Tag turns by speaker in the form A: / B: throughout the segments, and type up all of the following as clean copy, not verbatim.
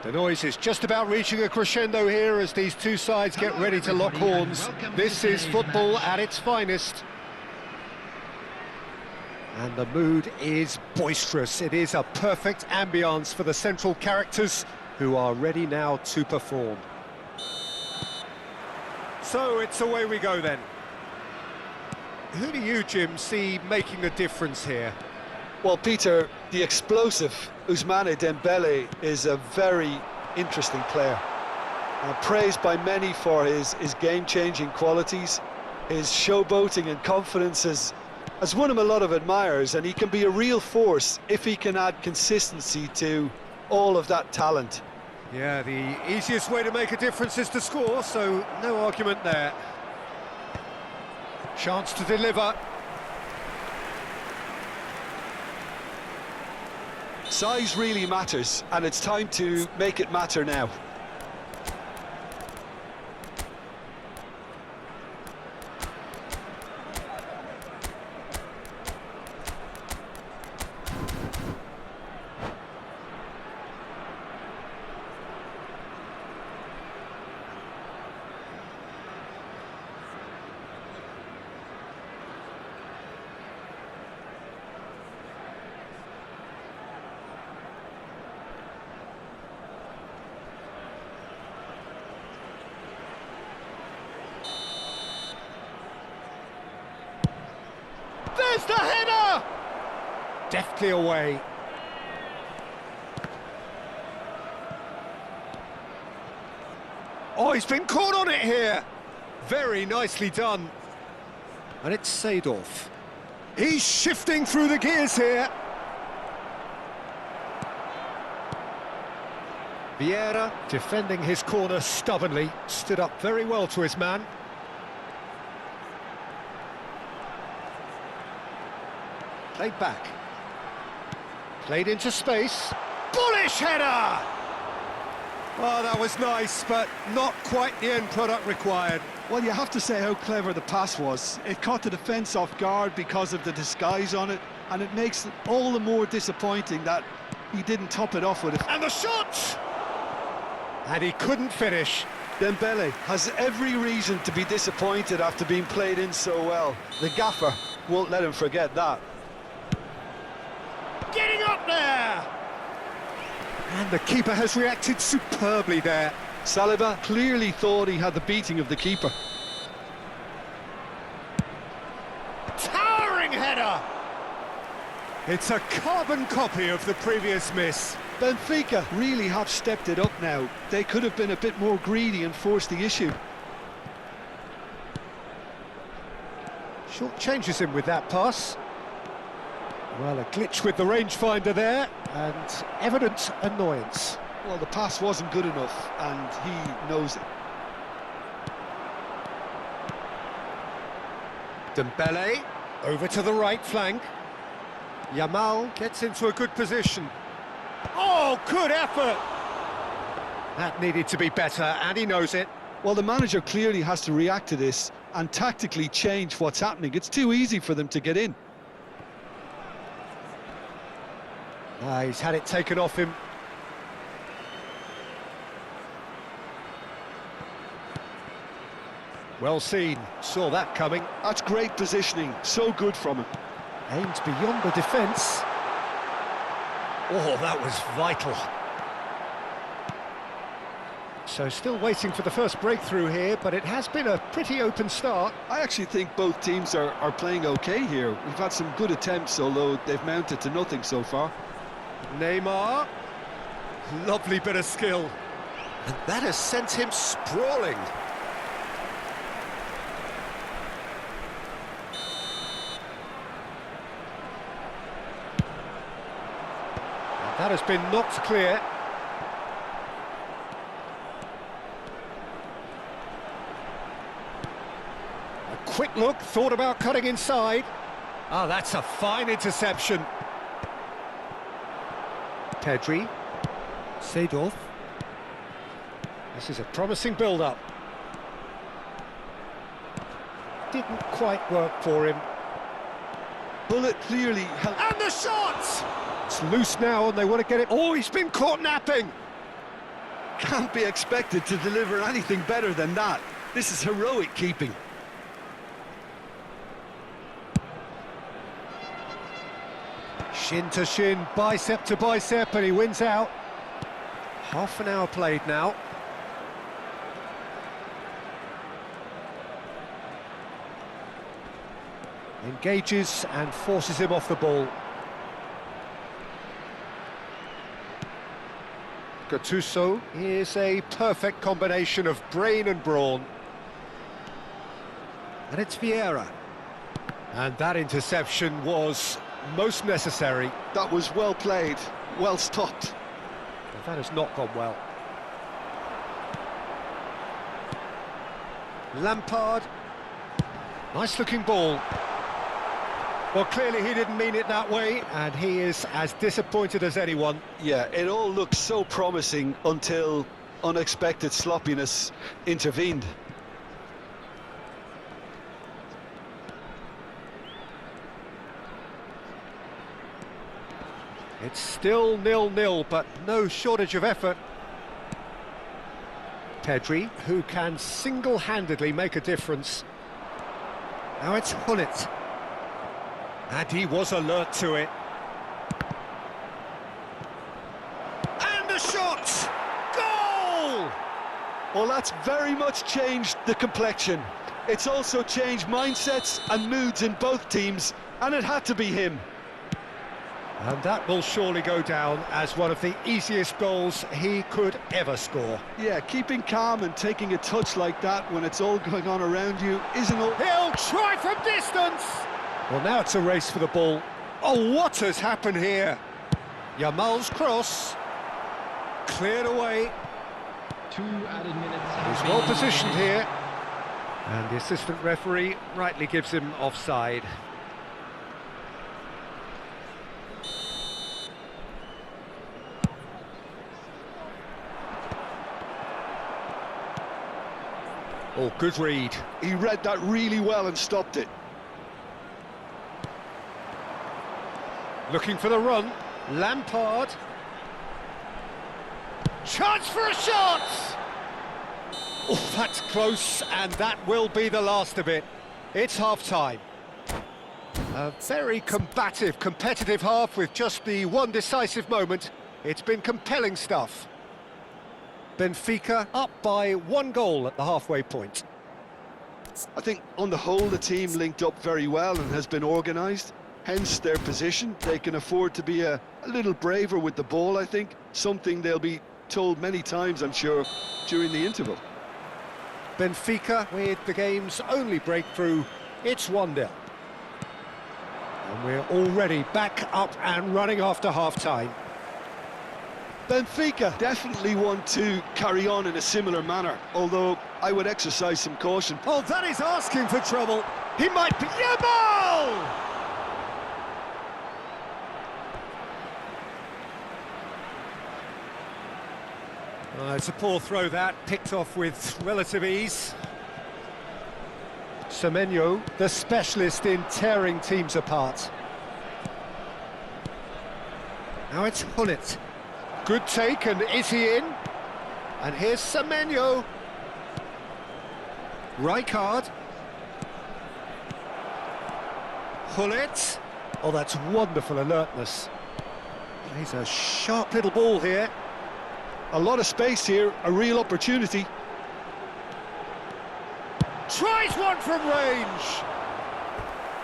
A: The noise is just about reaching a crescendo here as these two sides get ready to lock horns. This is football at its finest. And the mood is boisterous. It is a perfect ambience for the central characters who are ready now to perform. So it's away we go then. Who do you, Jim, see making a difference here?
B: Well, Peter, the explosive Ousmane Dembele is a very interesting player. Praised by many for his game-changing qualities. His showboating and confidence has won him a lot of admirers, and he can be a real force if he can add consistency to all of that talent.
A: Yeah, the easiest way to make a difference is to score, so no argument there. Chance to deliver.
B: Size really matters, and it's time to make it matter now.
A: There's the header! Deftly away. Oh, he's been caught on it here. Very nicely done. And it's Seedorf. He's shifting through the gears here. Vieira, defending his corner stubbornly, stood up very well to his man. Played back. Played into space. Bullish header! Oh, that was nice, but not quite the end product required.
C: Well, you have to say how clever the pass was. It caught the defence off guard because of the disguise on it, and it makes it all the more disappointing that he didn't top it off with it.
A: And the shot! And he couldn't finish.
B: Dembele has every reason to be disappointed after being played in so well. The gaffer won't let him forget that.
A: Getting up there! And the keeper has reacted superbly there.
B: Saliba clearly thought he had the beating of the keeper.
A: Towering header! It's a carbon copy of the previous miss.
C: Benfica really have stepped it up now. They could have been a bit more greedy and forced the issue.
A: Short changes him with that pass. Well, a glitch with the rangefinder there, and evident annoyance.
C: Well, the pass wasn't good enough, and he knows it.
A: Dembele, over to the right flank. Yamal gets into a good position. Oh, good effort! That needed to be better, and he knows it.
C: Well, the manager clearly has to react to this and tactically change what's happening. It's too easy for them to get in.
A: He's had it taken off him. Well seen, saw that coming.
C: That's great positioning, so good from him.
A: Aimed beyond the defence. Oh, that was vital. So still waiting for the first breakthrough here, but it has been a pretty open start.
C: I actually think both teams are playing okay here. We've had some good attempts, although they've mounted to nothing so far.
A: Neymar. Lovely bit of skill. And that has sent him sprawling. That has been knocked clear. A quick look, thought about cutting inside. Ah, that's a fine interception. Pedri. Seedorf. This is a promising build-up. Didn't quite work for him.
C: Bullet clearly helped.
A: And the shot! It's loose now and they want to get it. Oh, he's been caught napping.
C: Can't be expected to deliver anything better than that. This is heroic keeping.
A: Shin to shin, bicep to bicep, and he wins out. Half an hour played now. Engages and forces him off the ball. Gattuso is a perfect combination of brain and brawn. And it's Vieira. And that interception was most necessary.
C: That was well played, well stopped.
A: But that has not gone well. Lampard. Nice looking ball. Well, clearly he didn't mean it that way, and he is as disappointed as anyone.
B: Yeah, it all looked so promising until unexpected sloppiness intervened.
A: It's still 0-0, but no shortage of effort. Pedri, who can single-handedly make a difference. Now it's Hullet. And he was alert to it. And the shot! Goal!
B: Well, that's very much changed the complexion. It's also changed mindsets and moods in both teams, and it had to be him.
A: And that will surely go down as one of the easiest goals he could ever score.
C: Yeah, keeping calm and taking a touch like that when it's all going on around you isn't all...
A: He'll try from distance! Well, now it's a race for the ball. Oh, what has happened here? Yamal's cross. Cleared away.
D: 2 added minutes.
A: He's well positioned here. And the assistant referee rightly gives him offside. Oh, good read.
C: He read that really well and stopped it.
A: Looking for the run. Lampard. Chance for a shot! Oh, that's close, and that will be the last of it. It's half-time. A very combative, competitive half with just the one decisive moment. It's been compelling stuff. Benfica up by 1 goal at the halfway point.
C: I think on the whole the team linked up very well and has been organised, hence their position. They can afford to be a little braver with the ball, I think, something they'll be told many times, I'm sure, during the interval.
A: Benfica with the game's only breakthrough. It's 1-0. And we're already back up and running after half-time.
C: Benfica definitely want to carry on in a similar manner, although I would exercise some caution.
A: Oh, that is asking for trouble. He might be... Yamal! It's a poor throw that, picked off with relative ease. Semenyo, the specialist in tearing teams apart. Now it's Hullet. Good take, and is he in? And here's Semenyo. Rijkaard. Hullet. Oh, that's wonderful alertness. He's a sharp little ball here.
C: A lot of space here, a real opportunity.
A: Tries one from range.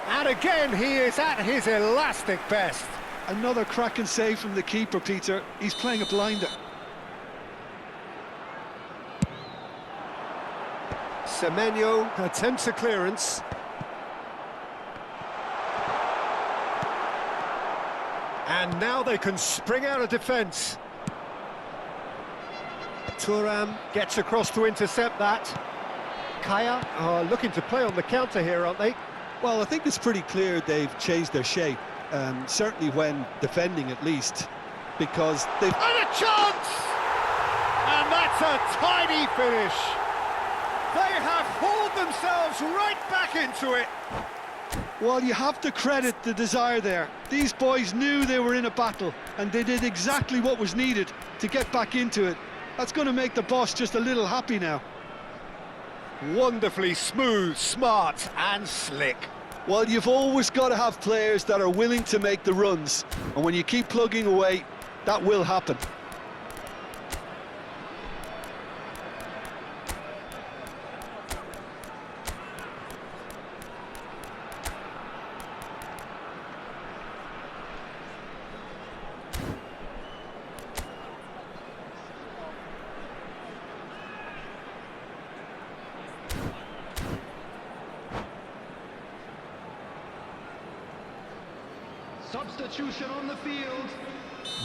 A: And again, he is at his elastic best.
C: Another cracking save from the keeper, Peter. He's playing a blinder.
A: Semenyo attempts a clearance. And now they can spring out of defence. Thuram gets across to intercept that. Kaya are looking to play on the counter here, aren't they?
C: Well, I think it's pretty clear they've changed their shape, certainly when defending at least, because they've...
A: And a chance! And that's a tidy finish. They have hauled themselves right back into it.
C: Well, you have to credit the desire there. These boys knew they were in a battle, and they did exactly what was needed to get back into it. That's going to make the boss just a little happy now.
A: Wonderfully smooth, smart and slick.
C: Well, you've always got to have players that are willing to make the runs, and when you keep plugging away, that will happen.
D: Substitution on the field,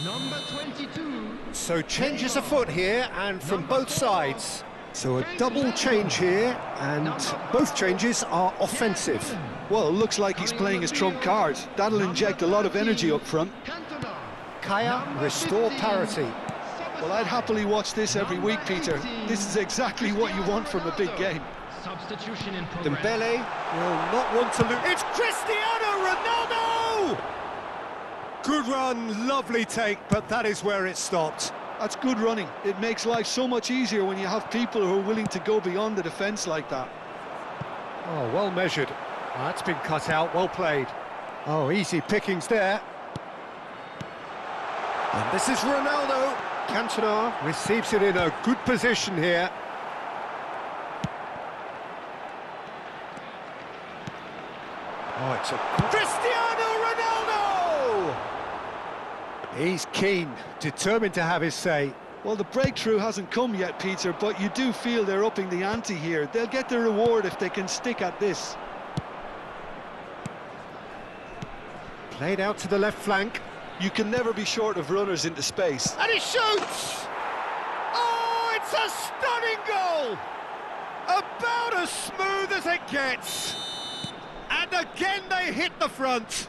D: number 22.
A: So changes afoot here, and from both sides. So a double change here, and both changes are offensive.
C: Well, it looks like he's playing his trump card. That'll inject a lot of energy up front.
A: Kaya restore parity.
C: Well, I'd happily watch this every week, Peter. This is exactly what you want from a big game.
D: Substitution in progress.
A: Dembele will not want to lose. It's Cristiano Ronaldo! Good run, lovely take, but that is where it stopped.
C: That's good running. It makes life so much easier when you have people who are willing to go beyond the defence like that.
A: Oh, well measured. That's been cut out, well played. Oh, easy pickings there. And this is Ronaldo. Cantona receives it in a good position here. Oh, it's a... Cristiano Ronaldo! He's keen, determined to have his say.
C: Well, the breakthrough hasn't come yet, Peter, but you do feel they're upping the ante here. They'll get their reward if they can stick at this.
A: Played out to the left flank.
C: You can never be short of runners into space.
A: And he shoots! Oh, it's a stunning goal! About as smooth as it gets. And again they hit the front.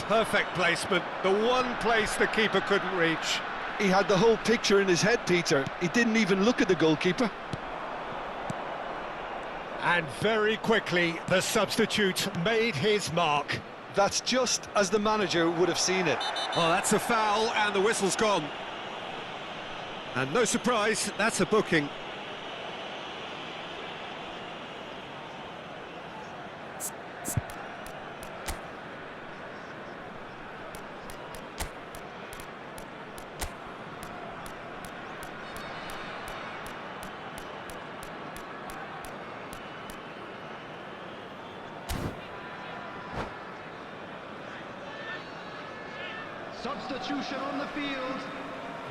A: Perfect placement, the one place the keeper couldn't reach.
C: He had the whole picture in his head, Peter. He didn't even look at the goalkeeper.
A: And very quickly, the substitute made his mark.
C: That's just as the manager would have seen it.
A: Oh, that's a foul, and the whistle's gone. And no surprise, that's a booking.
D: Substitution on the field.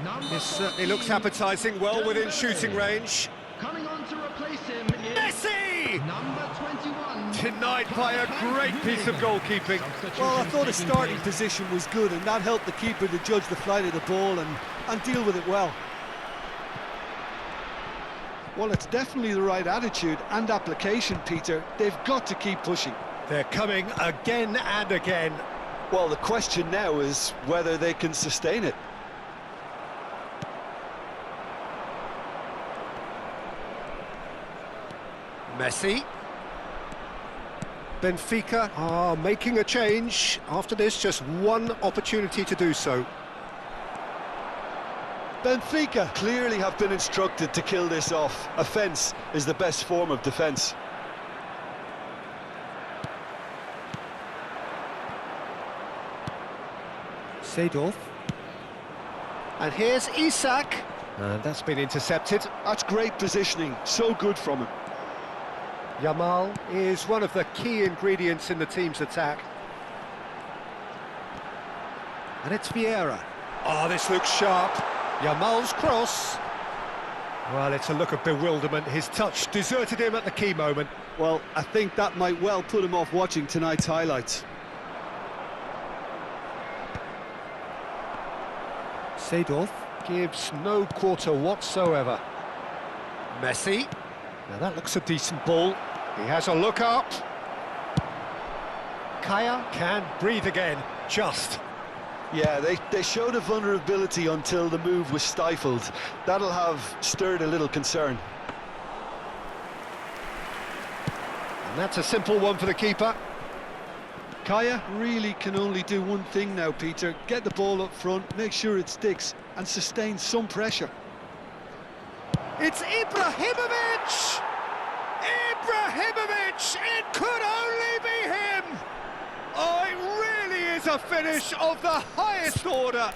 D: Number
A: This certainly looks
D: 14,
A: appetizing, well within
D: Dembele.
A: shooting range.
D: Coming on to replace him is
A: Messi!
D: number 21.
A: Denied by a great piece of goalkeeping.
B: Well, I thought his
D: Substitution
B: starting
D: taking place.
B: position was good, and that helped the keeper to judge the flight of the ball and deal with it well.
C: Well, it's definitely the right attitude and application, Peter. They've got to keep pushing.
A: They're coming again and again.
B: Well, the question now is whether they can sustain it.
A: Messi. Benfica are making a change. After this, just one opportunity to do so.
B: Benfica clearly have been instructed to kill this off. Offence is the best form of defence.
A: Seedorf. And here's Isak. And that's been intercepted.
C: That's great positioning, so good from him.
A: Yamal is one of the key ingredients in the team's attack. And it's Vieira. Oh, this looks sharp. Yamal's cross. Well, it's a look of bewilderment. His touch deserted him at the key moment.
B: Well, I think that might well put him off watching tonight's highlights.
A: Seedorf gives no quarter whatsoever. Messi. Now that looks a decent ball. He has a look up. Kaya can breathe again, just.
B: Yeah, they showed a vulnerability until the move was stifled. That'll have stirred a little concern.
A: And that's a simple one for the keeper.
C: Kaya really can only do one thing now, Peter. Get the ball up front, make sure it sticks, and sustain some pressure.
A: It's Ibrahimovic! Ibrahimovic! It could only be him! Oh, it really is a finish of the highest order.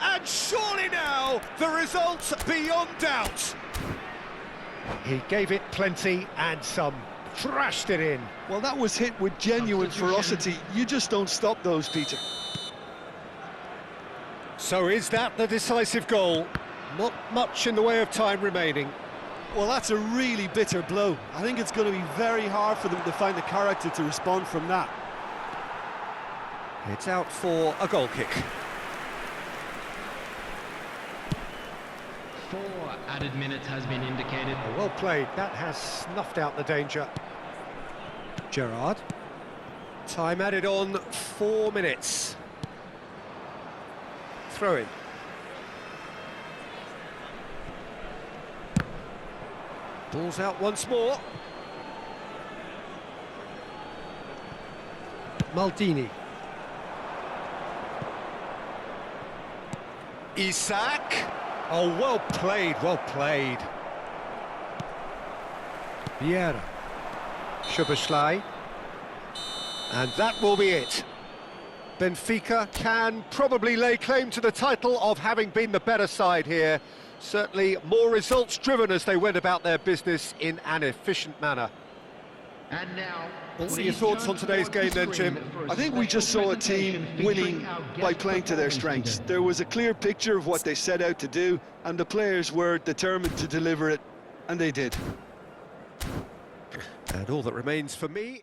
A: And surely now, the result's beyond doubt. He gave it plenty and some. Thrashed it in.
C: Well, that was hit with genuine ferocity. You just don't stop those, Peter.
A: So is that the decisive goal? Not much in the way of time remaining.
B: Well, that's a really bitter blow. I think it's going to be very hard for them to find the character to respond from that.
A: It's out for a goal kick.
D: 4 added minutes has been indicated.
A: Well played, that has snuffed out the danger. Gerrard. Time added on 4 minutes. Throw in. Ball's out once more. Maldini. Isak. Oh, well played, well played. Vieira. Szoboszlai. And that will be it. Benfica can probably lay claim to the title of having been the better side here. Certainly more results-driven as they went about their business in an efficient manner.
D: And now,
A: What are your thoughts on today's game then, Jim?
C: I think we just saw a team winning by playing to their strengths. There was a clear picture of what they set out to do, and the players were determined to deliver it, and they did.
A: And all that remains for me...